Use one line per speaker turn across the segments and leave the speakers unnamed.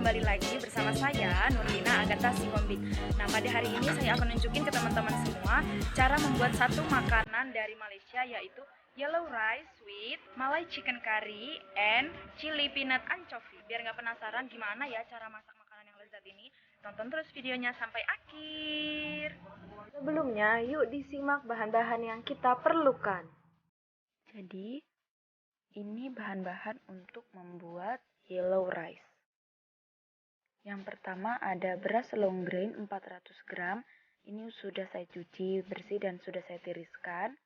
kembali lagi bersama saya Nurdina Agatha Sihombing. Nah, pada hari ini saya akan nunjukin ke teman-teman semua cara membuat satu makanan dari Malaysia, yaitu yellow rice with Malay chicken curry and chili peanut anchovy. Biar nggak penasaran gimana ya cara masak makanan yang lezat ini, tonton terus videonya sampai akhir.
Sebelumnya, yuk disimak bahan-bahan yang kita perlukan.
Jadi, ini bahan-bahan untuk membuat yellow rice. Yang pertama ada beras long grain 400 gram. Ini sudah saya cuci bersih dan sudah saya tiriskan.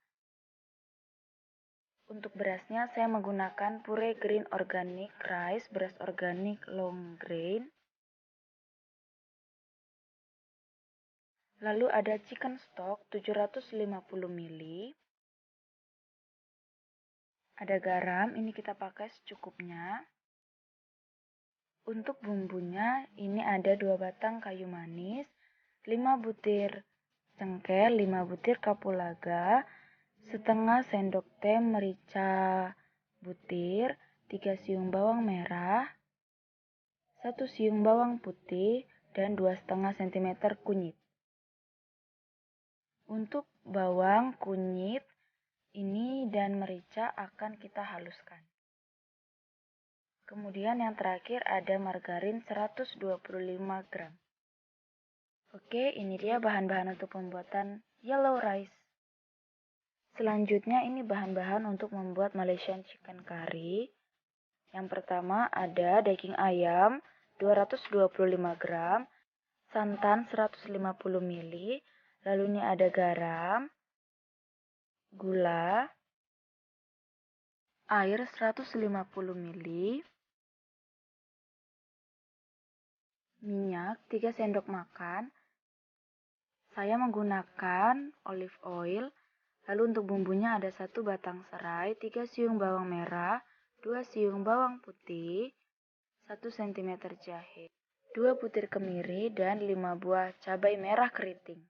Untuk berasnya saya menggunakan puree green organic rice, beras organik long grain. Lalu ada chicken stock 750 ml. Ada garam, ini kita pakai secukupnya. Untuk bumbunya, ini ada 2 batang kayu manis, 5 butir cengkeh, 5 butir kapulaga, setengah sendok teh merica butir, 3 siung bawang merah, 1 siung bawang putih, dan 2,5 cm kunyit. Untuk bawang, kunyit, ini dan merica akan kita haluskan. Kemudian yang terakhir ada margarin 125 gram. Oke, ini dia bahan-bahan untuk pembuatan yellow rice. Selanjutnya ini bahan-bahan untuk membuat Malaysian chicken curry. Yang pertama ada daging ayam 225 gram, santan 150 ml, lalu ini ada garam, gula, air 150 ml, minyak 3 sendok makan. Saya menggunakan olive oil. Lalu untuk bumbunya ada 1 batang serai, 3 siung bawang merah, 2 siung bawang putih, 1 cm jahe, 2 butir kemiri, dan 5 buah cabai merah keriting.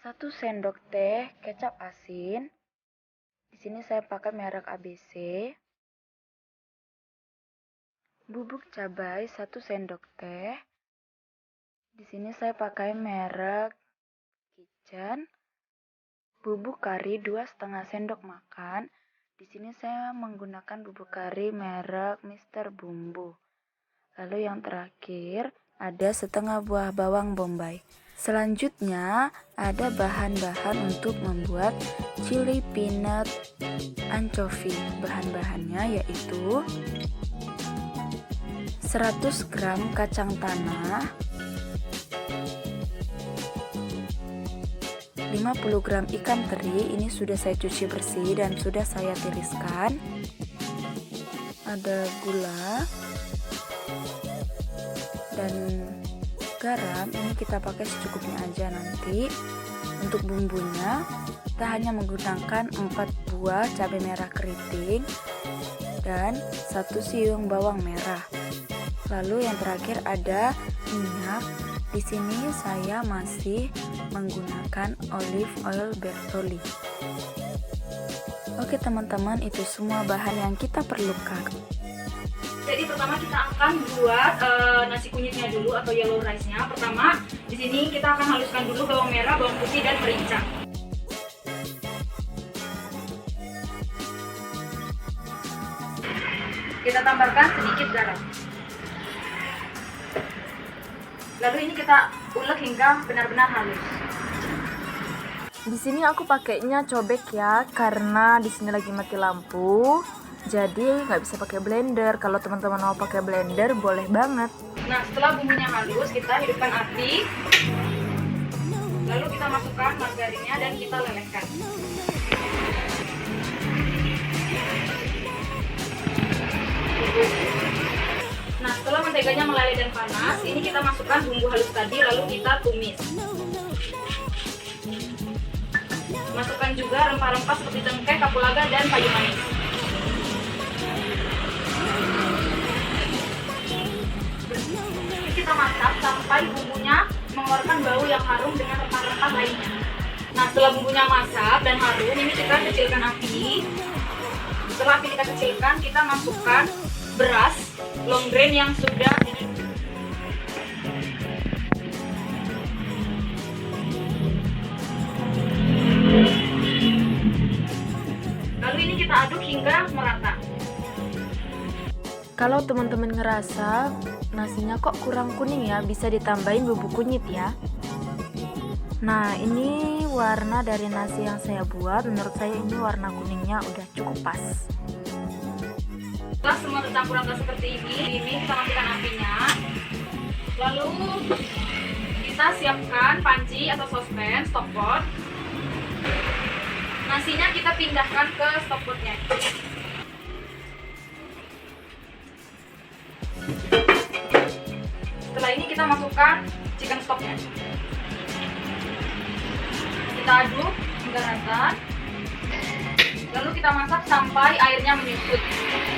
1 sendok teh kecap asin. Di sini saya pakai merek ABC. Bubuk cabai 1 sendok teh. Di sini saya pakai merek Kitchen. Bubuk kari 2,5 sendok makan. Di sini saya menggunakan bubuk kari merek Mr. Bumbu. Lalu yang terakhir ada setengah buah bawang bombay. Selanjutnya ada bahan-bahan untuk membuat chili peanut anchovy. Bahan-bahannya yaitu 100 gram kacang tanah, 50 gram ikan teri, ini sudah saya cuci bersih dan sudah saya tiriskan. Ada gula dan garam, ini kita pakai secukupnya aja nanti. Untuk bumbunya, kita hanya menggunakan 4 buah cabai merah keriting dan 1 siung bawang merah. Lalu yang terakhir ada minyak. Di sini saya masih menggunakan olive oil Bertolli. Oke teman-teman, itu semua bahan yang kita perlukan.
Jadi pertama kita akan buat nasi kunyitnya dulu atau yellow rice-nya. Pertama, di sini kita akan haluskan dulu bawang merah, bawang putih, dan merica. Kita tambahkan sedikit garam. Lalu ini kita ulek hingga benar-benar halus.
Di sini aku pakainya cobek ya, karena di sini lagi mati lampu. Jadi nggak bisa pakai blender. Kalau teman-teman mau pakai blender boleh banget.
Nah, setelah bumbunya halus, kita hidupkan api. Lalu kita masukkan margarinnya dan kita lelehkan. Nah, setelah menteganya meleleh dan panas, ini kita masukkan bumbu halus tadi, lalu kita tumis. Masukkan juga rempah-rempah seperti cengkeh, kapulaga, dan kayu manis. Ini kita masak sampai bumbunya mengeluarkan bau yang harum dengan rempah-rempah lainnya. Nah, setelah bumbunya masak dan harum, ini kita kecilkan api. Setelah api kita kecilkan, kita masukkan beras long grain yang sudah lalu ini kita aduk hingga merata.
Kalau teman-teman ngerasa nasinya kok kurang kuning ya, bisa ditambahin bubuk kunyit ya. Nah, ini warna dari nasi yang saya buat, menurut saya ini warna kuningnya udah cukup pas.
Setelah semua tercampur rata seperti ini kita matikan apinya. Lalu kita siapkan panci atau sospen, stokpot. Nasinya kita pindahkan ke stokpotnya. Setelah ini kita masukkan chicken stocknya. Kita aduk hingga rata. Lalu kita masak sampai airnya menyusut.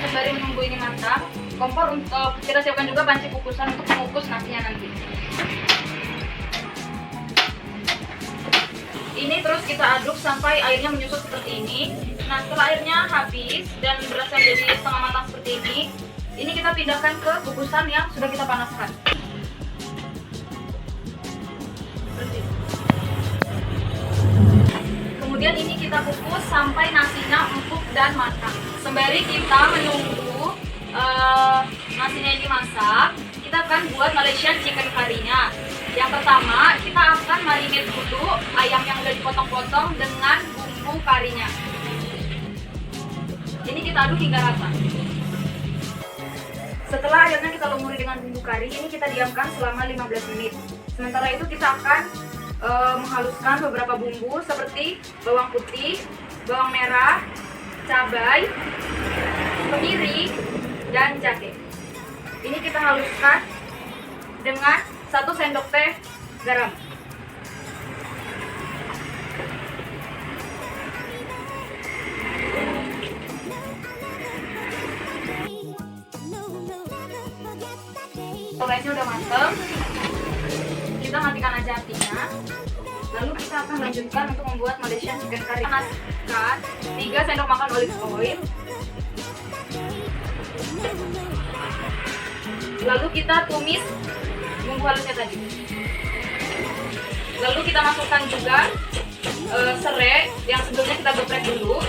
Sembari menunggu ini matang, kompor untuk kita siapkan juga panci kukusan untuk mengukus nasinya nanti. Ini terus kita aduk sampai airnya menyusut seperti ini. Nah, setelah airnya habis dan berasnya jadi setengah matang seperti ini kita pindahkan ke kukusan yang sudah kita panaskan. Kemudian ini kita kukus sampai nasinya empuk dan matang. Sembari kita menunggu nasinya ini masak, kita akan buat Malaysian chicken curry-nya. Yang pertama, kita akan marinate dulu ayam yang udah dipotong-potong dengan bumbu karinya. Ini kita aduk hingga rata. Setelah ayamnya kita lumuri dengan bumbu kari, ini kita diamkan selama 15 menit. Sementara itu kita akan menghaluskan beberapa bumbu seperti bawang putih, bawang merah, cabai, kemiri, dan jahe. Ini kita haluskan dengan 1 sendok teh garam. Rice-nya udah mateng, kita matikan aja apinya. Lalu kita akan lanjutkan untuk membuat Malaysian chicken curry. Panaskan 3 sendok makan olive oil. Lalu kita tumis bumbu halusnya tadi. Lalu kita masukkan juga serai yang sebelumnya kita geprek dulu.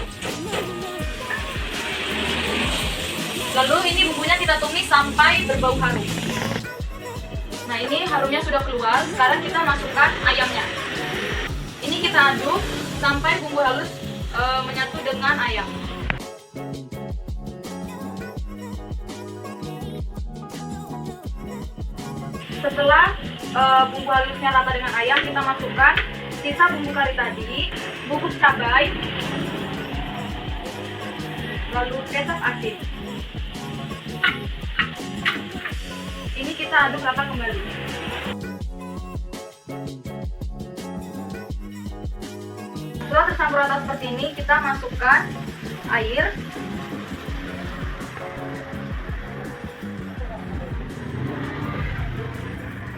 Lalu ini bumbunya kita tumis sampai berbau harum. Nah, ini harumnya sudah keluar. Sekarang kita masukkan ayamnya. Ini kita aduk sampai bumbu halus menyatu dengan ayam. Setelah bumbu halusnya rata dengan ayam, kita masukkan sisa bumbu kari tadi, bubuk cabai, lalu kecap asin. Ini kita aduk rata kembali. Setelah tercampur rata seperti ini, kita masukkan air.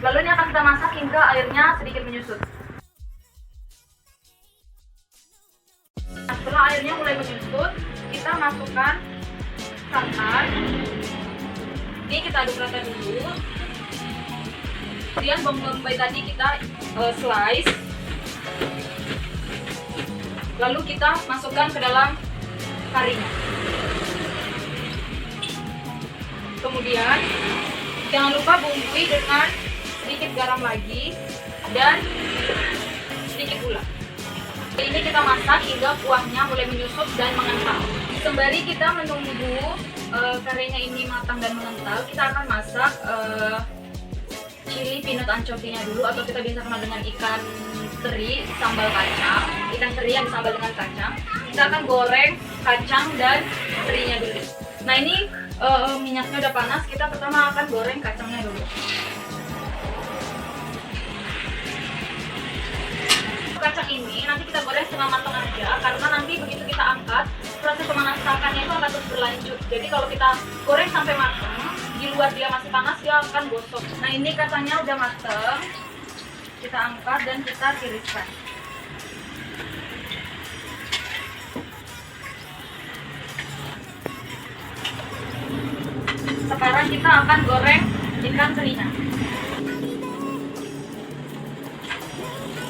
Lalu ini akan kita masak hingga airnya sedikit menyusut. Nah, setelah airnya mulai menyusut, kita masukkan santan. Ini kita aduk rata dulu. Kemudian bawang bombay tadi kita slice. Lalu kita masukkan ke dalam karinya. Kemudian jangan lupa bumbui dengan sedikit garam lagi dan sedikit gula. Ini kita masak hingga kuahnya mulai menyusut dan mengental. Sembari kita menunggu karinya ini matang dan mengental, kita akan masak chili peanut anchovinya dulu, atau kita biasa kenal dengan ikan teri sambal kacang, ikan teri yang disambal dengan kacang. Kita akan goreng kacang dan terinya dulu. Nah, ini minyaknya udah panas, kita pertama akan goreng kacangnya dulu. Kacang ini nanti kita goreng setengah matang aja, karena nanti begitu kita angkat, proses pemanasannya itu akan terus berlanjut. Jadi kalau kita goreng sampai matang, di luar dia masih panas, dia akan gosong. Nah, ini kacangnya udah matang, kita angkat dan kita tiriskan. sekarang kita akan goreng ikan terinya.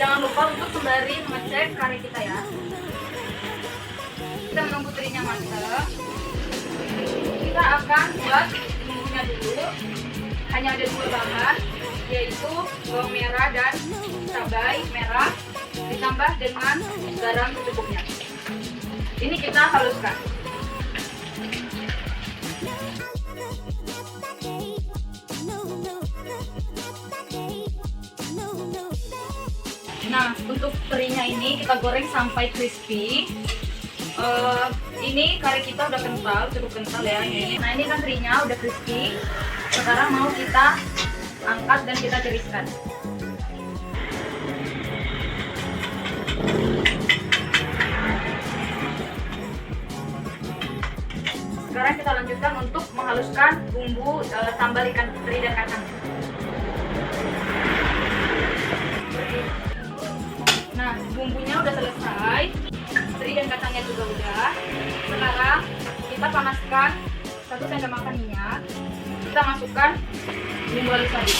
Jangan lupa untuk sembari mengecek kari kita ya. Kita menunggu terinya matang. Kita akan buat bumbunya dulu. Hanya ada 2 bahan, yaitu bawang merah dan cabai merah, ditambah dengan garam secukupnya. Ini kita haluskan. Nah, untuk terinya ini kita goreng sampai crispy. Ini kari kita udah kental, cukup kental ya ini. Nah, ini kan terinya udah crispy. Sekarang mau kita angkat dan kita tiriskan. Sekarang kita lanjutkan untuk menghaluskan bumbu sambal ikan teri dan kacang. Nah, bumbunya udah selesai, teri dan kacangnya juga udah. Sekarang kita panaskan 1 sendok makan minyak. Kita masukkan bumbu halus tadi.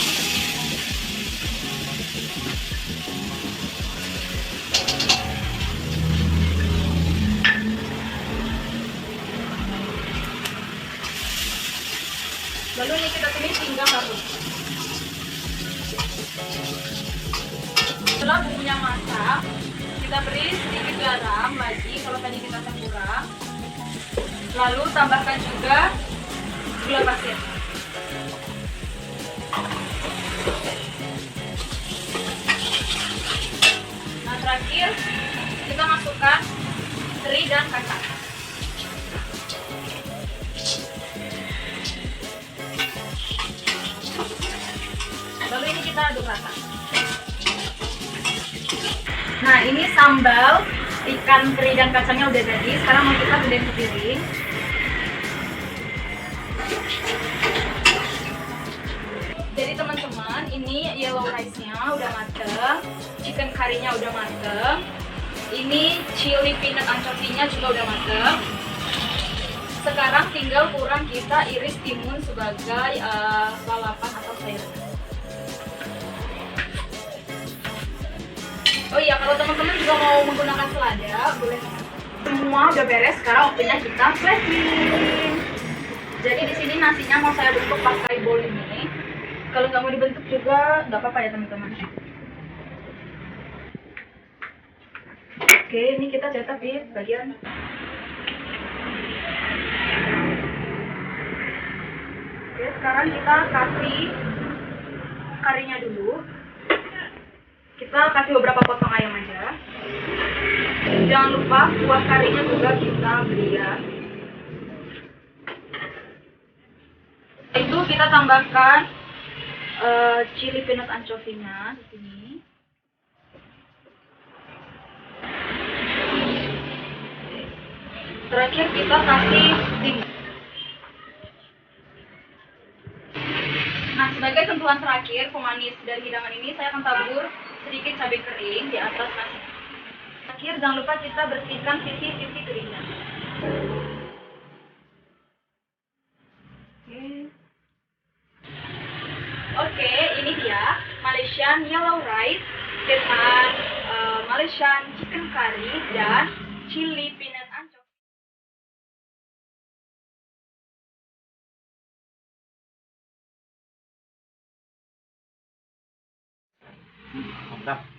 Lalu ini kita tumis hingga halus. Setelah bumbunya masak, kita beri sedikit garam lagi kalau tadi kita kurang. Lalu tambahkan juga gula pasir. Nah, terakhir kita masukkan teri dan kacang. Lalu ini kita aduk rata. Nah, ini sambal ikan teri dan kacangnya udah jadi. Sekarang mau kita gedein ke piring. Jadi teman-teman, ini yellow rice-nya udah mateng, chicken curry-nya udah mateng, ini chili peanut anchovy-nya juga udah mateng. Sekarang tinggal kurang kita iris timun sebagai lalapan atau sayuran. Oh iya, kalau teman-teman juga mau menggunakan selada, boleh. Semua udah beres, sekarang waktunya kita plating. Jadi di sini nasinya mau saya bentuk pakai bowl ini. Kalau nggak mau dibentuk juga nggak apa-apa ya teman-teman. Oke, ini kita cetak di bagian. Oke, sekarang kita kasih karinya dulu. Kita kasih beberapa potong ayam aja. Jangan lupa kuah karinya juga kita beri ya. Itu kita tambahkan chili peanut anchovy-nya di sini. Terakhir kita kasih timun. Nah, sebagai sentuhan terakhir pemanis dari hidangan ini, saya akan tabur sedikit cabai kering di atas nasi. Terakhir, jangan lupa kita bersihkan sisi-sisi keringnya. Oke, ini dia Malaysian yellow rice dengan Malaysian chicken curry dan chili peanut anchovy.
Mantap.